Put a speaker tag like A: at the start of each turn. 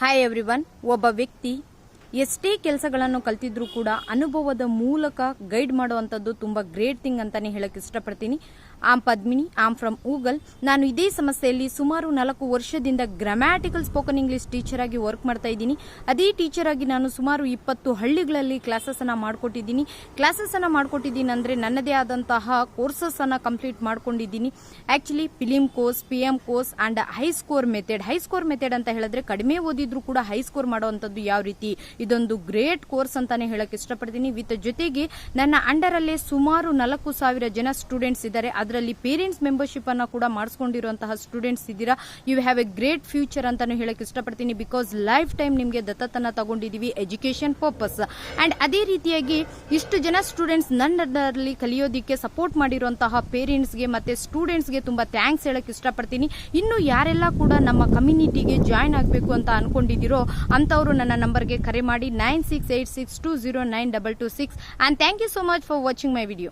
A: Hi everyone. ಒಬ್ಬ ವ್ಯಕ್ತಿ ಎಷ್ಟೇ ಕೆಲಸಗಳನ್ನು ಕಲ್ತಿದ್ರೂ ಕೂಡ ಅನುಭವದ ಮೂಲಕ ಗೈಡ್ ಮಾಡುವಂಥದ್ದು ತುಂಬ ಗ್ರೇಟ್ ಥಿಂಗ್ ಅಂತಾನೆ ಹೇಳಕ್ಕೆ ಇಷ್ಟಪಡ್ತೀನಿ. ಆಮ್ ಪದ್ಮಿನಿ, ಆಮ್ ಫ್ರಮ್ ಊಗಲ್. ನಾನು ಇದೇ ಸಂಸ್ಥೆಯಲ್ಲಿ ಸುಮಾರು 4 ವರ್ಷದಿಂದ ಗ್ರಾಮ್ಯಾಟಿಕಲ್ ಸ್ಪೋಕನ್ ಇಂಗ್ಲಿಷ್ ಟೀಚರ್ ಆಗಿ ವರ್ಕ್ ಮಾಡ್ತಾ ಇದ್ದೀನಿ. ಅದೇ ಟೀಚರ್ ಆಗಿ ನಾನು ಸುಮಾರು 20 ಹಳ್ಳಿಗಳಲ್ಲಿ ಕ್ಲಾಸಸ್ ಅನ್ನ ಮಾಡ್ಕೊಟ್ಟಿದ್ದೀನಿ ಅಂದ್ರೆ ನನ್ನದೇ ಆದಂತಹ ಕೋರ್ಸಸ್ ಅನ್ನ ಕಂಪ್ಲೀಟ್ ಮಾಡ್ಕೊಂಡಿದ್ದೀನಿ. Actually film course, PM course and high score method ಅಂತ ಹೇಳಿದ್ರೆ ಕಡಿಮೆ ಓದಿದ್ರು ಕೂಡ ಹೈ ಸ್ಕೋರ್ ಮಾಡುವಂತದ್ದು ಯಾವ ರೀತಿ, ಇದೊಂದು ಗ್ರೇಟ್ ಕೋರ್ಸ್ ಅಂತಾನೆ ಹೇಳಕ್ ಇಷ್ಟಪಡ್ತೀನಿ. ವಿತ್ ಜೊತೆಗೆ ನನ್ನ ಅಂಡರ್ ಅಲ್ಲೇ ಸುಮಾರು 4,000 ಜನ ಸ್ಟೂಡೆಂಟ್ಸ್ ಇದ್ದಾರೆ. ಅದರಲ್ಲಿ ಪೇರೆಂಟ್ಸ್ ಮೆಂಬರ್ಶಿಪ್ ಅನ್ನ ಕೂಡ ಮಾಡಿಸ್ಕೊಂಡಿರುವಂತಹ ಸ್ಟೂಡೆಂಟ್ಸ್ ಇದ್ದೀರಾ. You have a great future ಅಂತಾನು ಹೇಳಕ್ ಇಷ್ಟಪಡ್ತೀನಿ. ಬಿಕಾಸ್ ಲೈಫ್ ಟೈಮ್ ನಿಮಗೆ ದತ್ತತನ ತಗೊಂಡಿದೀವಿ ಎಜುಕೇಶನ್ ಪರ್ಪಸ್. ಅಂಡ್ ಅದೇ ರೀತಿಯಾಗಿ ಇಷ್ಟು ಜನ ಸ್ಟೂಡೆಂಟ್ಸ್ ನನ್ನಲ್ಲಿ ಕಲಿಯೋದಿಕ್ಕೆ ಸಪೋರ್ಟ್ ಮಾಡಿರುವಂತಹ ಪೇರೆಂಟ್ಸ್ಗೆ ಮತ್ತೆ ಸ್ಟೂಡೆಂಟ್ಸ್ಗೆ ತುಂಬಾ ಥ್ಯಾಂಕ್ಸ್ ಹೇಳಕ್ ಇಷ್ಟಪಡ್ತೀನಿ. ಇನ್ನು ಯಾರೆಲ್ಲ ಕೂಡ ನಮ್ಮ ಕಮ್ಯುನಿಟಿಗೆ ಜಾಯ್ನ್ ಆಗಬೇಕು ಅಂತ ಅನ್ಕೊಂಡಿದ್ದೀರೋ ಅಂತವರು ನನ್ನ ನಂಬರ್ಗೆ ಕರೆ ಮಾಡಿ 9686209226. And thank you so much for watching my video.